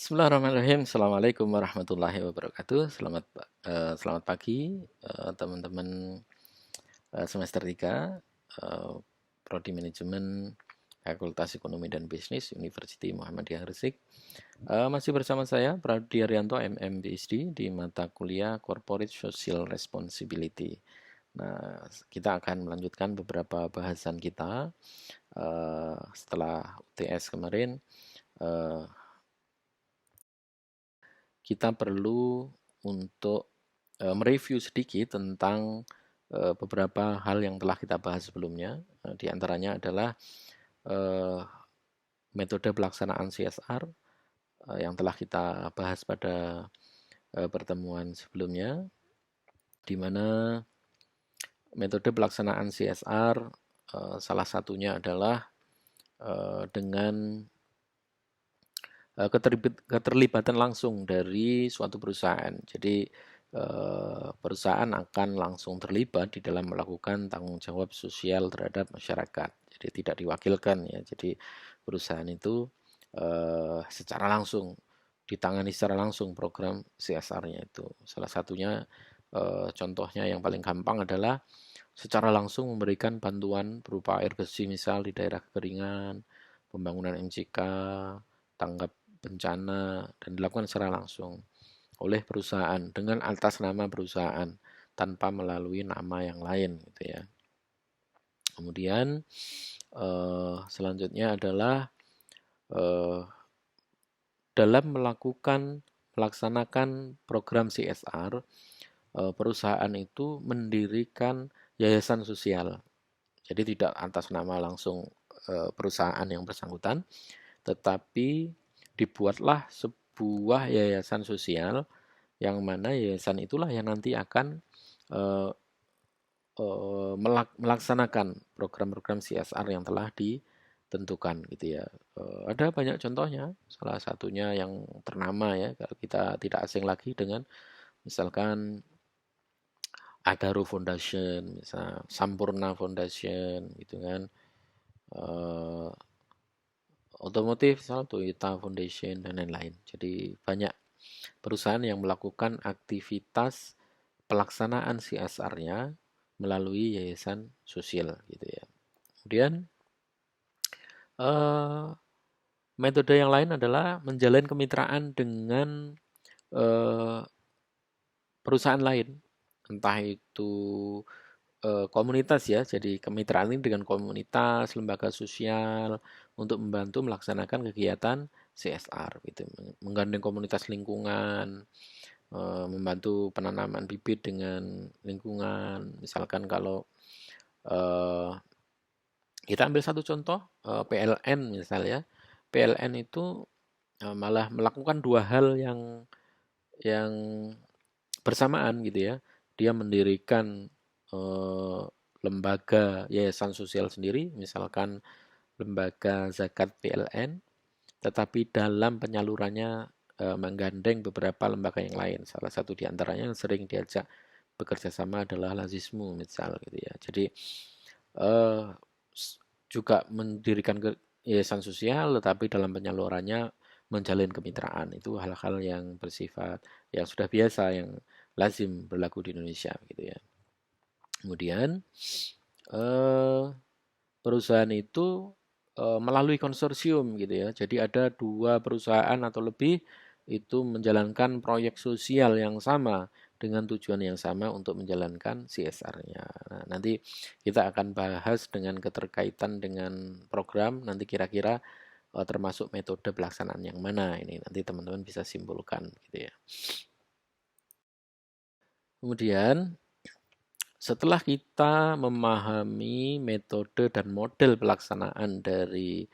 Bismillahirrahmanirrahim. Assalamualaikum warahmatullahi wabarakatuh. Selamat pagi teman-teman semester 3 eh, Prodi Manajemen Fakultas Ekonomi dan Bisnis Universiti Muhammadiyah Gresik. Masih bersama saya Pradi Arianto MM PhD di mata kuliah Corporate Social Responsibility. Nah, kita akan melanjutkan beberapa bahasan kita setelah UTS kemarin. eh, kita perlu untuk mereview sedikit tentang beberapa hal yang telah kita bahas sebelumnya. Di antaranya adalah eh, metode pelaksanaan CSR yang telah kita bahas pada pertemuan sebelumnya, di mana metode pelaksanaan CSR salah satunya adalah dengan keterlibatan langsung dari suatu perusahaan. Jadi perusahaan akan langsung terlibat di dalam melakukan tanggung jawab sosial terhadap masyarakat. Jadi tidak diwakilkan ya. Jadi perusahaan itu secara langsung ditangani secara langsung program CSR-nya itu. Salah satunya contohnya yang paling gampang adalah secara langsung memberikan bantuan berupa air bersih misal di daerah kekeringan, pembangunan MCK, tanggap bencana, dan dilakukan secara langsung oleh perusahaan dengan atas nama perusahaan tanpa melalui nama yang lain gitu ya. Kemudian selanjutnya adalah eh, dalam melaksanakan program CSR, perusahaan itu mendirikan yayasan sosial. Jadi tidak atas nama langsung perusahaan yang bersangkutan, tetapi dibuatlah sebuah yayasan sosial yang mana yayasan itulah yang nanti akan eh, melaksanakan program-program CSR yang telah ditentukan gitu ya. Ada banyak contohnya, salah satunya yang ternama ya kalau kita tidak asing lagi dengan misalkan Adaro Foundation, misal Sampurna Foundation gitu kan. Eh, Otomotif, misalnya Toyota Foundation dan lain-lain. Jadi banyak perusahaan yang melakukan aktivitas pelaksanaan CSR-nya melalui yayasan sosial gitu ya. Kemudian eh, metode yang lain adalah menjalin kemitraan dengan eh, perusahaan lain, entah itu komunitas ya, jadi kemitraan ini dengan komunitas, lembaga sosial untuk membantu melaksanakan kegiatan CSR gitu, menggandeng komunitas lingkungan, membantu penanaman bibit dengan lingkungan. Misalkan kalau eh, kita ambil satu contoh PLN misalnya, PLN itu malah melakukan dua hal yang bersamaan gitu ya. Dia mendirikan eh, lembaga yayasan sosial sendiri, misalkan lembaga zakat PLN, tetapi dalam penyalurannya menggandeng beberapa lembaga yang lain. Salah satu di antaranya yang sering diajak bekerja sama adalah Lazismu misal gitu ya. Jadi eh, juga mendirikan yayasan sosial, tetapi dalam penyalurannya menjalin kemitraan. Itu hal-hal yang bersifat yang sudah biasa, yang lazim berlaku di Indonesia gitu ya. Kemudian eh, perusahaan itu melalui konsorsium gitu ya. Jadi ada dua perusahaan atau lebih itu menjalankan proyek sosial yang sama dengan tujuan yang sama untuk menjalankan CSR-nya. Nah, nanti kita akan bahas dengan keterkaitan dengan program, nanti kira-kira termasuk metode pelaksanaan yang mana ini nanti teman-teman bisa simpulkan gitu ya. Kemudian setelah kita memahami metode dan model pelaksanaan dari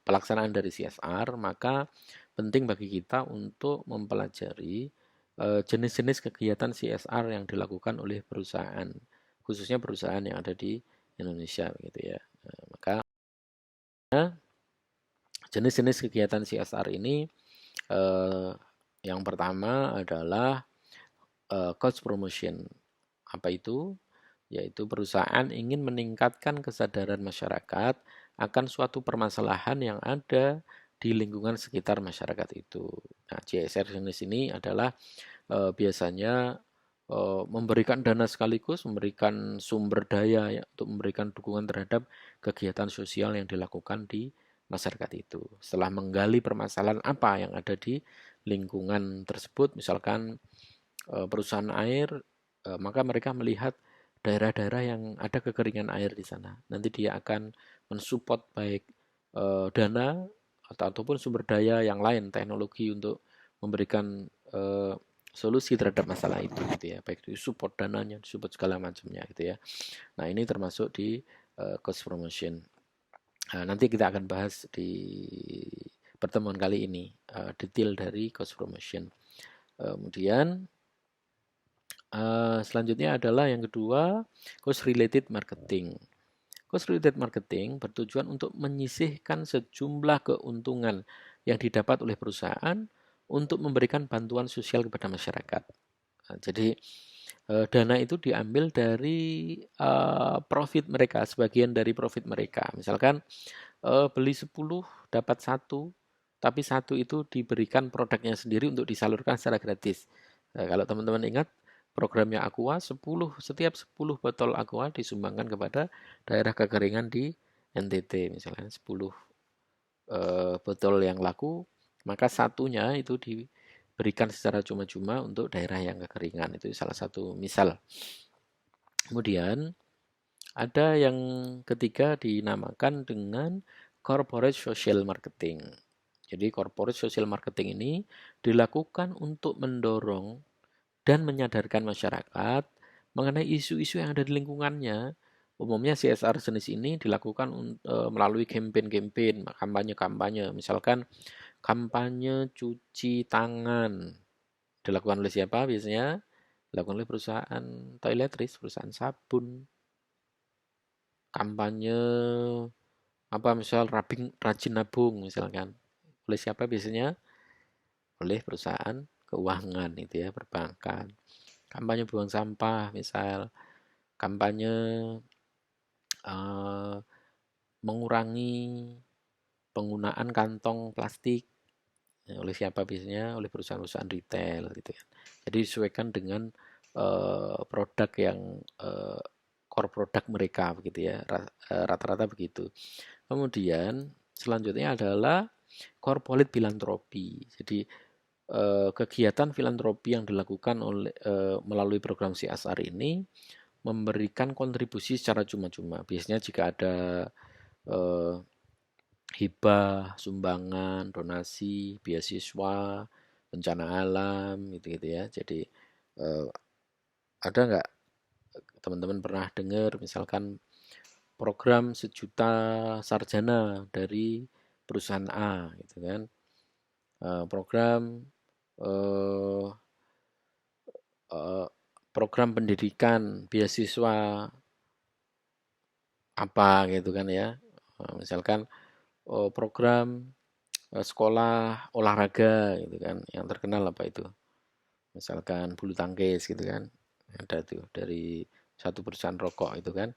pelaksanaan dari CSR, maka penting bagi kita untuk mempelajari jenis-jenis kegiatan CSR yang dilakukan oleh perusahaan, khususnya perusahaan yang ada di Indonesia gitu ya. Maka jenis-jenis kegiatan CSR ini eh, yang pertama adalah cost promotion. Apa itu? Yaitu perusahaan ingin meningkatkan kesadaran masyarakat akan suatu permasalahan yang ada di lingkungan sekitar masyarakat itu. Nah, CSR jenis ini adalah biasanya memberikan dana sekaligus memberikan sumber daya ya, untuk memberikan dukungan terhadap kegiatan sosial yang dilakukan di masyarakat itu. Setelah menggali permasalahan apa yang ada di lingkungan tersebut, misalkan perusahaan air, maka mereka melihat daerah-daerah yang ada kekeringan air di sana. Nanti dia akan mensupport baik dana ataupun sumber daya yang lain, teknologi untuk memberikan solusi terhadap masalah itu gitu ya. Baik itu support dananya, support segala macamnya gitu ya. Nah, ini termasuk di cost promotion. Nah, nanti kita akan bahas di pertemuan kali ini detail dari cost promotion. Kemudian selanjutnya adalah yang kedua, cost related marketing. Cost related marketing bertujuan untuk menyisihkan sejumlah keuntungan yang didapat oleh perusahaan untuk memberikan bantuan sosial kepada masyarakat. Nah, jadi dana itu diambil dari profit mereka, sebagian dari profit mereka. Misalkan beli 10 dapat 1, tapi 1 itu diberikan produknya sendiri untuk disalurkan secara gratis. Nah, kalau teman-teman ingat programnya Aqua, setiap 10 botol Aqua disumbangkan kepada daerah kekeringan di NTT, misalnya 10 botol yang laku, maka satunya itu diberikan secara cuma-cuma untuk daerah yang kekeringan. Itu salah satu misal. Kemudian ada yang ketiga dinamakan dengan corporate social marketing. Jadi corporate social marketing ini dilakukan untuk mendorong dan menyadarkan masyarakat mengenai isu-isu yang ada di lingkungannya. Umumnya CSR jenis ini dilakukan melalui campaign-campaign, kampanye-kampanye. Misalkan kampanye cuci tangan dilakukan oleh siapa biasanya? Dilakukan oleh perusahaan toiletries, perusahaan sabun. Kampanye apa misal rajin nabung misalkan. Oleh siapa biasanya? Oleh perusahaan keuangan itu ya, perbankan. Kampanye buang sampah misal, kampanye uh, mengurangi penggunaan kantong plastik. Ya, oleh siapa biasanya? Oleh perusahaan-perusahaan retail gitu ya. Jadi disesuaikan dengan produk yang core produk mereka begitu ya. Rata-rata begitu. Kemudian selanjutnya adalah corporate philanthropy. Jadi kegiatan filantropi yang dilakukan melalui program CSR ini memberikan kontribusi secara cuma-cuma. Biasanya jika ada eh, hibah, sumbangan, donasi, beasiswa, bencana alam, gitu-gitu ya. Jadi ada nggak teman-teman pernah dengar misalkan program 1 juta sarjana dari perusahaan A, gitu kan? Program eh, program pendidikan beasiswa apa gitu kan ya. Misalkan program sekolah olahraga gitu kan. Yang terkenal apa itu? Misalkan bulu tangkis gitu kan. Ada tuh dari satu perusahaan rokok itu kan.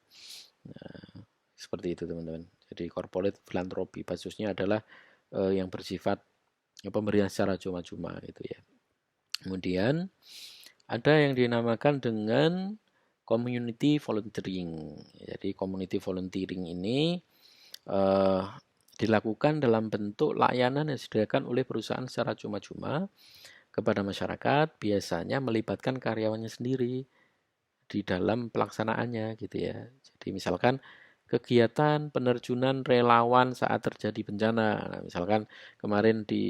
Nah, seperti itu teman-teman. Jadi corporate philanthropy khususnya adalah yang bersifat pemberian secara cuma-cuma gitu ya. Kemudian ada yang dinamakan dengan community volunteering. Jadi community volunteering ini eh, dilakukan dalam bentuk layanan yang disediakan oleh perusahaan secara cuma-cuma kepada masyarakat, biasanya melibatkan karyawannya sendiri di dalam pelaksanaannya gitu ya. Jadi misalkan kegiatan penerjunan relawan saat terjadi bencana. Nah, misalkan kemarin di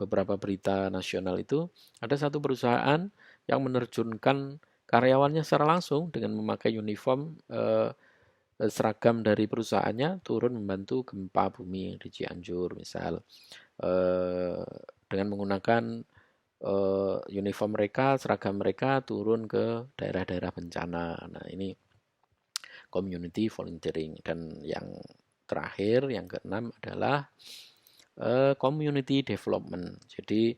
beberapa berita nasional itu ada satu perusahaan yang menerjunkan karyawannya secara langsung dengan memakai uniform seragam dari perusahaannya turun membantu gempa bumi di Cianjur misal eh, dengan menggunakan uniform mereka, seragam mereka turun ke daerah-daerah bencana. Nah, ini community volunteering. Dan yang terakhir, yang keenam adalah community development. Jadi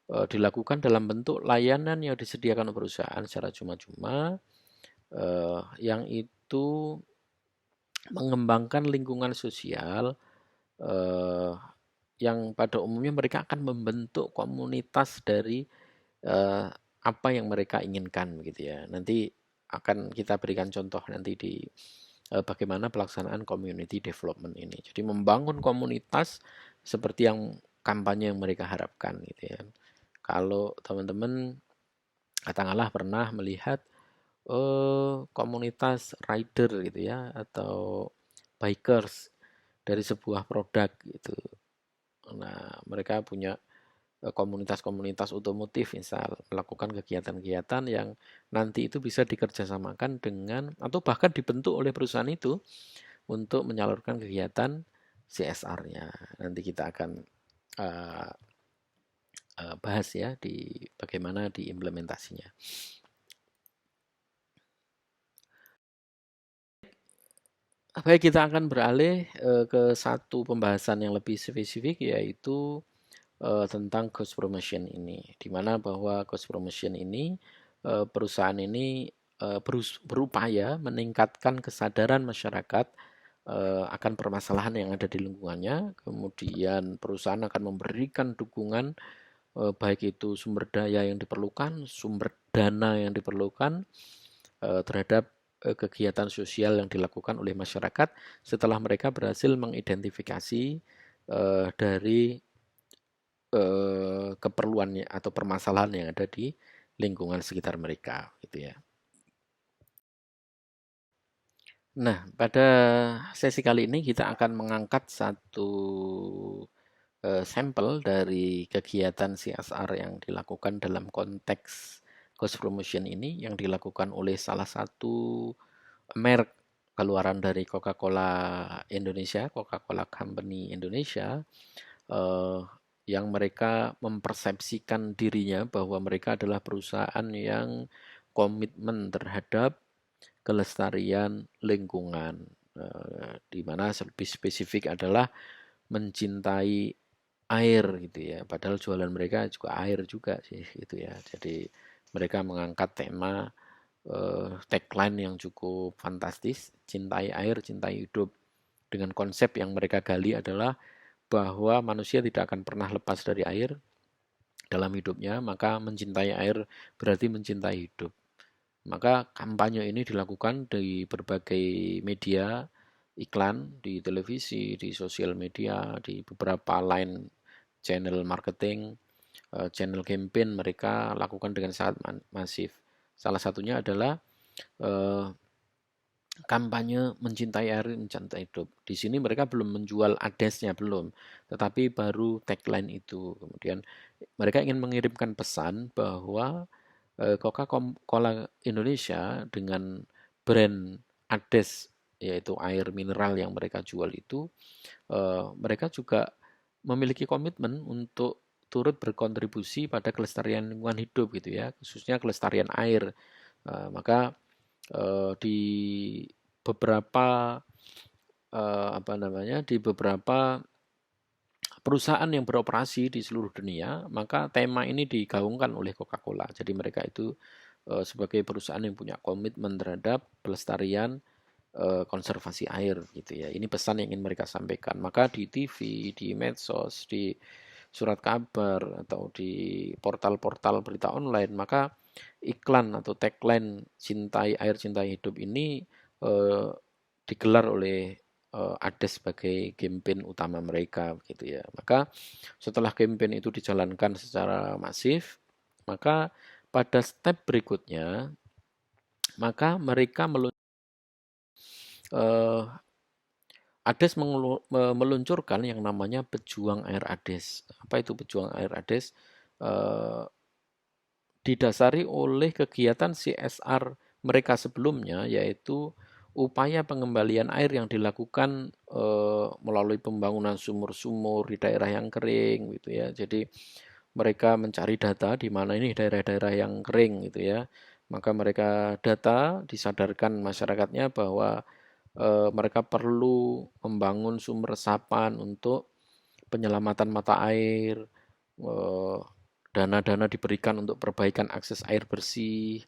dilakukan dalam bentuk layanan yang disediakan oleh perusahaan secara cuma-cuma, yang itu mengembangkan lingkungan sosial yang pada umumnya mereka akan membentuk komunitas dari apa yang mereka inginkan gitu ya. Nanti akan kita berikan contoh nanti di bagaimana pelaksanaan community development ini. Jadi membangun komunitas seperti yang kampanye yang mereka harapkan gitu ya. Kalau teman-teman katakanlah pernah melihat komunitas rider gitu ya atau bikers dari sebuah produk gitu. Nah, mereka punya komunitas-komunitas otomotif misal melakukan kegiatan-kegiatan yang nanti itu bisa dikerjasamakan dengan atau bahkan dibentuk oleh perusahaan itu untuk menyalurkan kegiatan CSR-nya. Nanti kita akan uh, bahas ya di bagaimana diimplementasinya. Baik, kita akan beralih ke satu pembahasan yang lebih spesifik yaitu tentang ghost promotion ini, di mana bahwa ghost promotion ini perusahaan ini berupaya meningkatkan kesadaran masyarakat akan permasalahan yang ada di lingkungannya, kemudian perusahaan akan memberikan dukungan baik itu sumber daya yang diperlukan, sumber dana yang diperlukan terhadap kegiatan sosial yang dilakukan oleh masyarakat setelah mereka berhasil mengidentifikasi dari keperluannya atau permasalahan yang ada di lingkungan sekitar mereka gitu ya. Nah, pada sesi kali ini kita akan mengangkat satu sampel dari kegiatan CSR yang dilakukan dalam konteks cost promotion ini yang dilakukan oleh salah satu merek keluaran dari Coca-Cola Indonesia, Coca-Cola Company Indonesia, eh, yang mereka mempersepsikan dirinya bahwa mereka adalah perusahaan yang komitmen terhadap kelestarian lingkungan, di mana lebih spesifik adalah mencintai air gitu ya. Padahal jualan mereka juga air juga sih gitu ya. Jadi mereka mengangkat tema tagline yang cukup fantastis, cintai air, cintai hidup. Dengan konsep yang mereka gali adalah bahwa manusia tidak akan pernah lepas dari air dalam hidupnya, maka mencintai air berarti mencintai hidup. Maka kampanye ini dilakukan di berbagai media, iklan, di televisi, di sosial media, di beberapa line channel marketing, channel campaign mereka lakukan dengan sangat masif. Salah satunya adalah eh, kampanye mencintai air, mencintai hidup. Di sini mereka belum menjual adesnya, belum, tetapi baru tagline itu. Kemudian mereka ingin mengirimkan pesan bahwa Coca-Cola Indonesia dengan brand ades yaitu air mineral yang mereka jual itu, mereka juga memiliki komitmen untuk turut berkontribusi pada kelestarian lingkungan hidup gitu ya, khususnya kelestarian air. Maka di beberapa apa namanya di beberapa perusahaan yang beroperasi di seluruh dunia, maka tema ini digaungkan oleh Coca-Cola. Jadi mereka itu sebagai perusahaan yang punya komitmen terhadap pelestarian konservasi air gitu ya. Ini pesan yang ingin mereka sampaikan. Maka di TV, di medsos, di surat kabar atau di portal-portal berita online, maka iklan atau tagline cintai air, cintai hidup ini eh, digelar oleh ADES sebagai campaign utama mereka gitu ya. Maka setelah campaign itu dijalankan secara masif, maka pada step berikutnya maka mereka eh, ADES meluncurkan yang namanya Pejuang Air ADES. Apa itu Pejuang Air ADES? Eh, Didasari oleh kegiatan CSR mereka sebelumnya, yaitu upaya pengembalian air yang dilakukan melalui pembangunan sumur-sumur di daerah yang kering gitu ya. Jadi mereka mencari data di mana ini daerah-daerah yang kering gitu ya. Maka mereka data disadarkan masyarakatnya bahwa mereka perlu membangun sumber resapan untuk penyelamatan mata air, eh, dana-dana diberikan untuk perbaikan akses air bersih,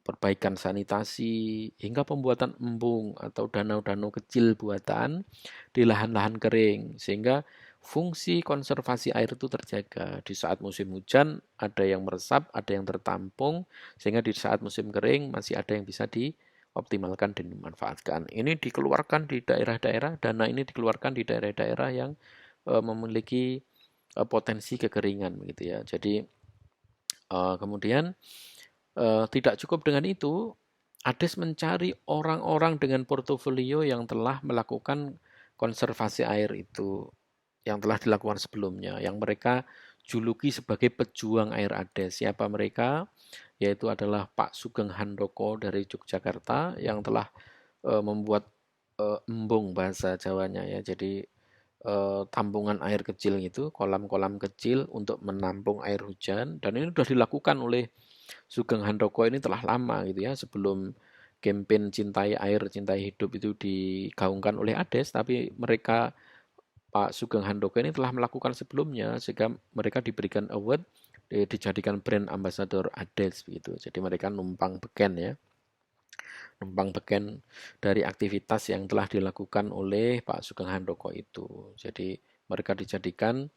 perbaikan sanitasi, hingga pembuatan embung atau danau-danau kecil buatan di lahan-lahan kering. Sehingga fungsi konservasi air itu terjaga. Di saat musim hujan ada yang meresap, ada yang tertampung, sehingga di saat musim kering masih ada yang bisa dioptimalkan dan dimanfaatkan. Ini dikeluarkan di daerah-daerah, dana ini dikeluarkan di daerah-daerah yang memiliki potensi kekeringan gitu ya. Jadi kemudian tidak cukup dengan itu, ADES mencari orang-orang dengan portofolio yang telah melakukan konservasi air itu, yang telah dilakukan sebelumnya, yang mereka juluki sebagai pejuang air ADES. Siapa mereka? Yaitu adalah Pak Sugeng Handoko dari Yogyakarta yang telah membuat embung bahasa Jawanya ya. Jadi tampungan air kecil itu, kolam-kolam kecil untuk menampung air hujan, dan ini sudah dilakukan oleh Sugeng Handoko ini telah lama gitu ya, sebelum campaign Cintai Air, Cintai Hidup itu digaungkan oleh ADES, tapi mereka Pak Sugeng Handoko ini telah melakukan sebelumnya, sehingga mereka diberikan award, dijadikan brand ambassador ADES begitu. Jadi mereka numpang beken ya, numpang beken dari aktivitas yang telah dilakukan oleh Pak Sugeng Handoko itu. Jadi mereka dijadikan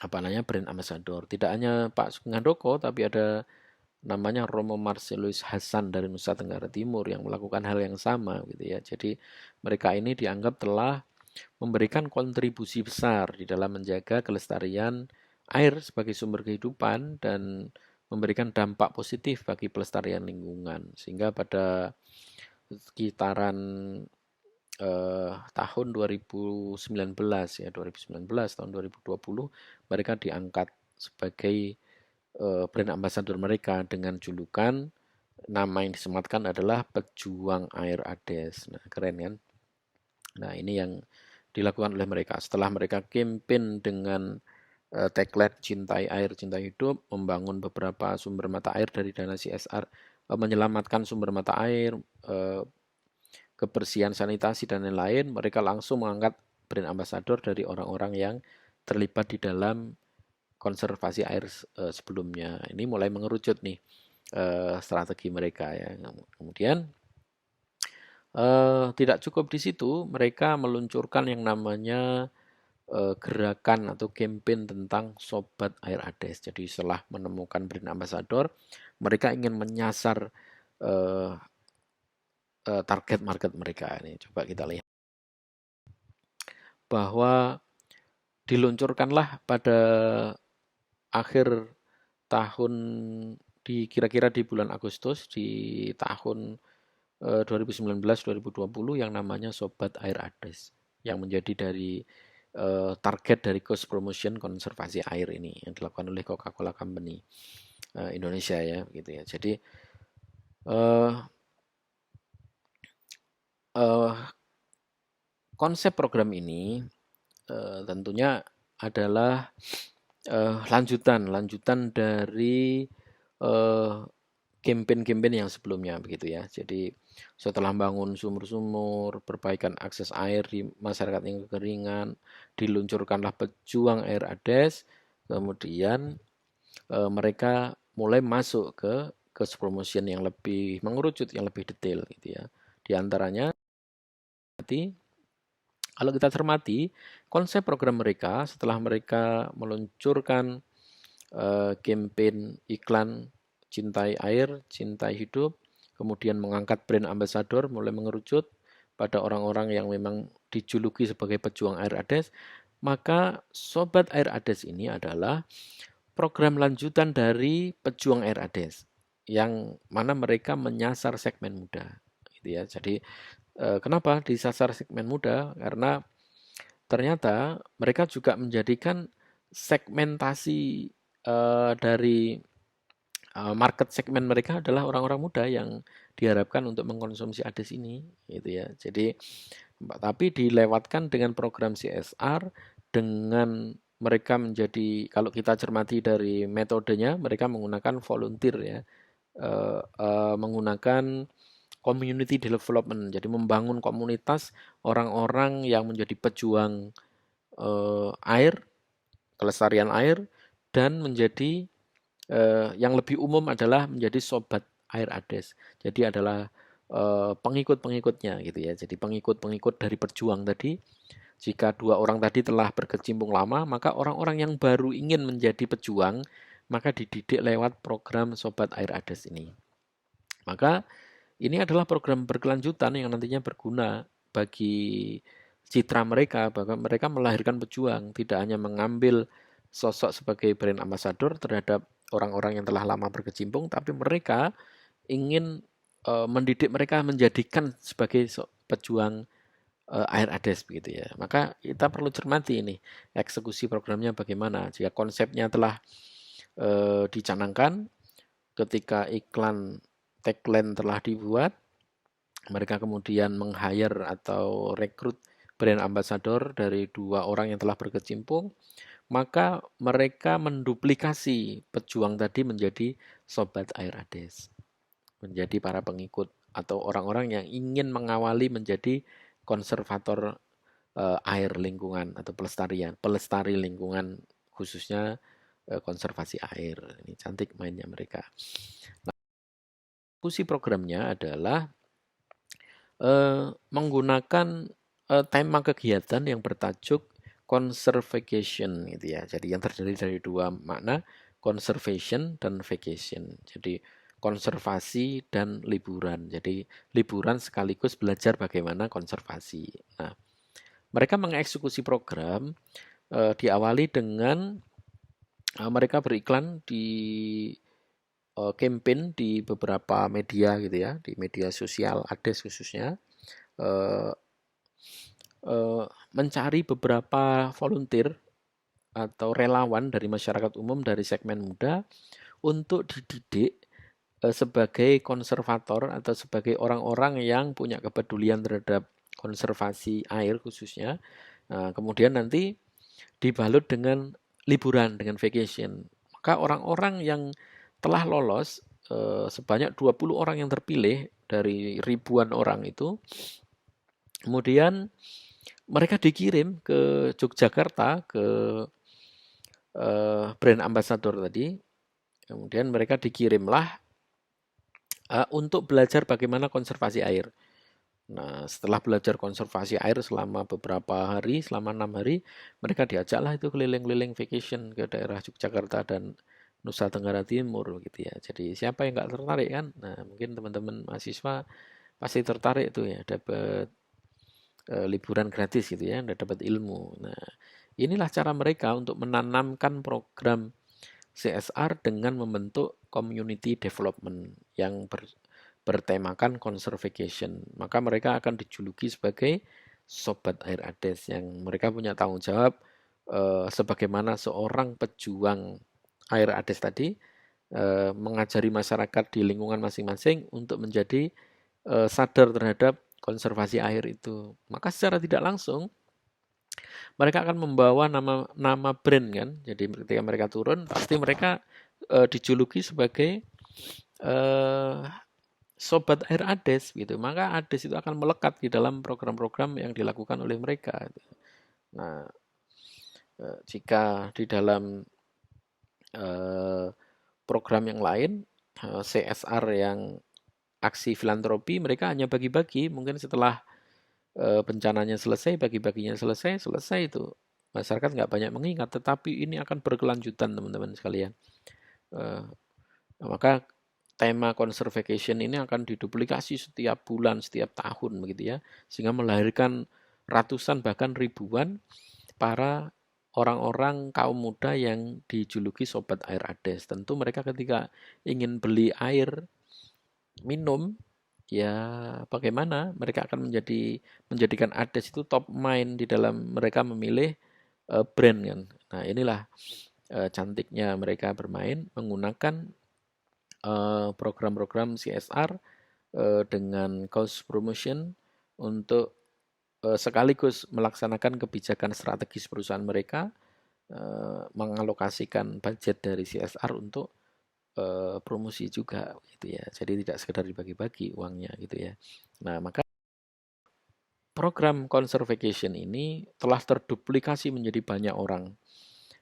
brand ambassador. Tidak hanya Pak Sugeng Handoko, tapi ada namanya Romo Marcellus Hasan dari Nusa Tenggara Timur yang melakukan hal yang sama gitu ya. Jadi mereka ini dianggap telah memberikan kontribusi besar di dalam menjaga kelestarian air sebagai sumber kehidupan dan memberikan dampak positif bagi pelestarian lingkungan. Sehingga pada sekitaran tahun 2019 ya, 2019 tahun 2020 mereka diangkat sebagai brand ambassador mereka dengan julukan, nama yang disematkan adalah Pejuang Air ADES. Nah, keren kan? Nah, ini yang dilakukan oleh mereka. Setelah mereka campaign dengan tagline Cintai Air, Cintai Hidup, membangun beberapa sumber mata air dari dana CSR, menyelamatkan sumber mata air, kebersihan sanitasi dan lain-lain, mereka langsung mengangkat brand ambassador dari orang-orang yang terlibat di dalam konservasi air sebelumnya. Ini mulai mengerucut nih strategi mereka ya. Kemudian tidak cukup di situ, mereka meluncurkan yang namanya gerakan atau campaign tentang Sobat Air ADES. Jadi setelah menemukan brand ambassador, mereka ingin menyasar target market mereka. Ini coba kita lihat bahwa diluncurkanlah pada akhir tahun kira-kira di bulan Agustus di tahun 2019-2020 yang namanya Sobat Air ADES yang menjadi dari target dari cost promotion konservasi air ini yang dilakukan oleh Coca-Cola Company Indonesia ya gitu ya. Jadi konsep program ini tentunya adalah lanjutan dari campaign-campaign yang sebelumnya begitu ya. Jadi setelah bangun sumur-sumur, perbaikan akses air di masyarakat yang kekeringan, diluncurkanlah Pejuang Air ADES, kemudian mereka mulai masuk ke cost promotion yang lebih mengerucut, yang lebih detail gitu ya. Di antaranya kalau kita cermati konsep program mereka setelah mereka meluncurkan campaign iklan Cintai Air, Cintai Hidup, kemudian mengangkat brand ambassador mulai mengerucut pada orang-orang yang memang dijuluki sebagai pejuang air ADES, maka Sobat Air ADES ini adalah program lanjutan dari Pejuang Air ADES yang mana mereka menyasar segmen muda gitu ya. Jadi kenapa disasar segmen muda? Karena ternyata mereka juga menjadikan segmentasi dari market segmen mereka adalah orang-orang muda yang diharapkan untuk mengkonsumsi ADES ini gitu ya. Jadi tapi dilewatkan dengan program CSR dengan mereka menjadi, kalau kita cermati dari metodenya, mereka menggunakan volunteer ya, menggunakan community development, jadi membangun komunitas orang-orang yang menjadi pejuang air, kelestarian air, dan menjadi yang lebih umum adalah menjadi sobat air ADES. Jadi adalah pengikut-pengikutnya gitu ya. Jadi pengikut-pengikut dari pejuang tadi Jika dua orang tadi telah berkecimpung lama, maka orang-orang yang baru ingin menjadi pejuang, maka dididik lewat program Sobat Air Ades ini. Maka ini adalah program berkelanjutan yang nantinya berguna bagi citra mereka, bahwa mereka melahirkan pejuang, tidak hanya mengambil sosok sebagai brand ambassador terhadap orang-orang yang telah lama berkecimpung, tapi mereka ingin mendidik mereka menjadikan sebagai pejuang air ades begitu ya. Maka kita perlu cermati ini eksekusi programnya bagaimana. Jika konsepnya telah dicanangkan, ketika iklan tagline telah dibuat, mereka kemudian meng-hire atau rekrut brand ambassador dari dua orang yang telah berkecimpung, maka mereka menduplikasi pejuang tadi menjadi sobat air ades, menjadi para pengikut atau orang-orang yang ingin mengawali menjadi konservator air lingkungan atau pelestari lingkungan, khususnya konservasi air. Ini cantik mainnya mereka. Nah, fungsi programnya adalah menggunakan tema kegiatan yang bertajuk conservation gitu ya. Jadi yang terdiri dari dua makna, conservation dan vacation. Jadi konservasi dan liburan. Jadi liburan sekaligus belajar bagaimana konservasi. Nah, mereka mengeksekusi program diawali dengan mereka beriklan di campaign di beberapa media gitu ya, di media sosial ADES khususnya, mencari beberapa volunteer atau relawan dari masyarakat umum dari segmen muda untuk dididik sebagai konservator atau sebagai orang-orang yang punya kepedulian terhadap konservasi air khususnya. Nah, kemudian nanti dibalut dengan liburan, dengan vacation. Maka orang-orang yang telah lolos sebanyak 20 orang yang terpilih dari ribuan orang itu, kemudian mereka dikirim ke Yogyakarta ke brand ambassador tadi. Kemudian mereka dikirimlah untuk belajar bagaimana konservasi air. Nah, setelah belajar konservasi air selama beberapa hari, selama 6 hari, mereka diajaklah itu keliling-keliling vacation ke daerah Yogyakarta dan Nusa Tenggara Timur gitu ya. Jadi siapa yang nggak tertarik kan? Nah, mungkin teman-teman mahasiswa pasti tertarik tuh ya, dapat liburan gratis gitu ya, dapat ilmu. Nah, inilah cara mereka untuk menanamkan program CSR dengan membentuk community development yang bertemakan conservation. Maka mereka akan dijuluki sebagai sobat air ades yang mereka punya tanggung jawab sebagaimana seorang pejuang air ades tadi mengajari masyarakat di lingkungan masing-masing untuk menjadi sadar terhadap konservasi air itu. Maka secara tidak langsung mereka akan membawa nama brand kan. Jadi ketika mereka turun pasti mereka dijuluki sebagai sobat air ades gitu. Maka ades itu akan melekat di dalam program-program yang dilakukan oleh mereka. Nah, jika di dalam program yang lain CSR yang aksi filantropi, mereka hanya bagi-bagi. Mungkin setelah bencananya selesai, bagi-baginya selesai itu. Masyarakat nggak banyak mengingat, tetapi ini akan berkelanjutan teman-teman sekalian. Maka tema conservation ini akan diduplikasi setiap bulan, setiap tahun begitu ya, sehingga melahirkan ratusan bahkan ribuan para orang-orang kaum muda yang dijuluki sobat air ades. Tentu mereka ketika ingin beli air minum, ya bagaimana mereka akan menjadikan ades itu top mind di dalam mereka memilih brand kan. Nah, inilah cantiknya mereka bermain menggunakan program-program CSR dengan cost promotion untuk sekaligus melaksanakan kebijakan strategis perusahaan mereka, mengalokasikan budget dari CSR untuk promosi juga gitu ya. Jadi tidak sekedar dibagi-bagi uangnya gitu ya. Nah, maka program conservation ini telah terduplikasi menjadi banyak orang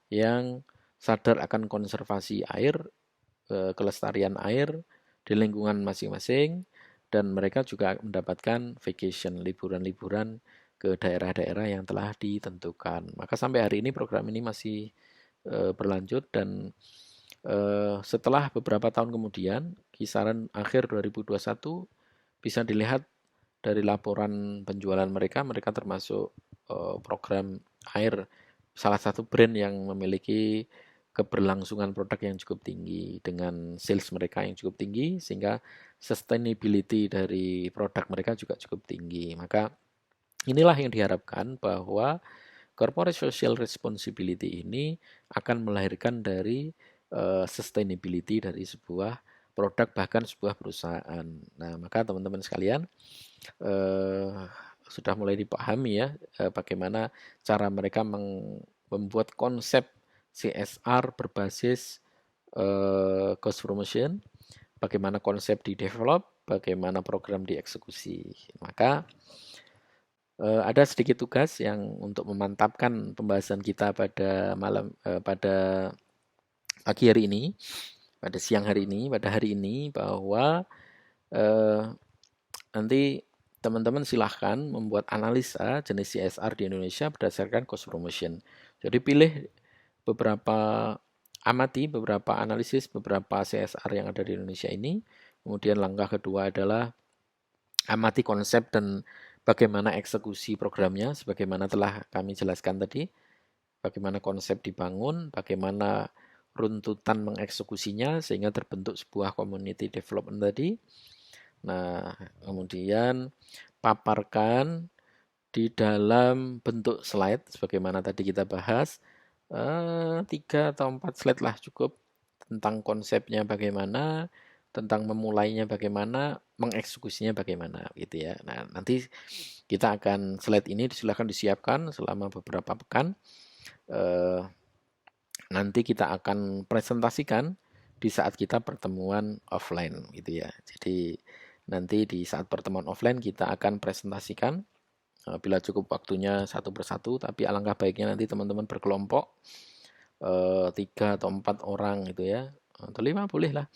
yang sadar akan konservasi air, kelestarian air di lingkungan masing-masing, dan mereka juga mendapatkan vacation, liburan-liburan ke daerah-daerah yang telah ditentukan. Maka sampai hari ini program ini masih berlanjut dan setelah beberapa tahun kemudian, kisaran akhir 2021 bisa dilihat dari laporan penjualan mereka, mereka termasuk program air salah satu brand yang memiliki keberlangsungan produk yang cukup tinggi dengan sales mereka yang cukup tinggi sehingga sustainability dari produk mereka juga cukup tinggi. Maka inilah yang diharapkan bahwa corporate social responsibility ini akan melahirkan dari sustainability dari sebuah produk bahkan sebuah perusahaan. Nah, maka teman-teman sekalian eh, sudah mulai dipahami ya bagaimana cara mereka membuat konsep CSR berbasis cost promotion, bagaimana konsep di develop, bagaimana program dieksekusi. Maka ada sedikit tugas yang untuk memantapkan pembahasan kita pada pagi hari ini, pada siang hari ini, pada hari ini bahwa eh, nanti teman-teman silahkan membuat analisa jenis CSR di Indonesia berdasarkan cost promotion. Jadi pilih beberapa amati beberapa analisis beberapa CSR yang ada di Indonesia ini. Kemudian langkah kedua adalah amati konsep dan bagaimana eksekusi programnya sebagaimana telah kami jelaskan tadi. Bagaimana konsep dibangun, bagaimana runtutan mengeksekusinya sehingga terbentuk sebuah community development tadi. Nah, kemudian paparkan di dalam bentuk slide sebagaimana tadi kita bahas 3 atau 4 slide lah cukup tentang konsepnya bagaimana, tentang memulainya bagaimana, mengeksekusinya bagaimana gitu ya. Nah, nanti kita akan slide ini silakan disiapkan selama beberapa pekan. Nanti kita akan presentasikan di saat kita pertemuan offline gitu ya. Jadi nanti di saat pertemuan offline kita akan presentasikan bila cukup waktunya satu persatu, tapi alangkah baiknya nanti teman-teman berkelompok 3 atau 4 orang gitu ya, atau 5 boleh lah.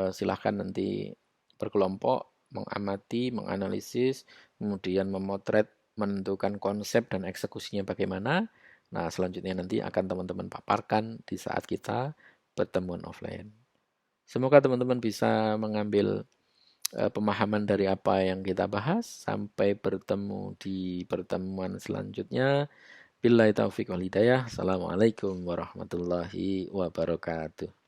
Silahkan nanti berkelompok mengamati, menganalisis, kemudian memotret, menentukan konsep dan eksekusinya bagaimana. Nah, selanjutnya nanti akan teman-teman paparkan di saat kita pertemuan offline. Semoga teman-teman bisa mengambil pemahaman dari apa yang kita bahas. Sampai bertemu di pertemuan selanjutnya. Billahi taufiq wal hidayah. Assalamualaikum warahmatullahi wabarakatuh.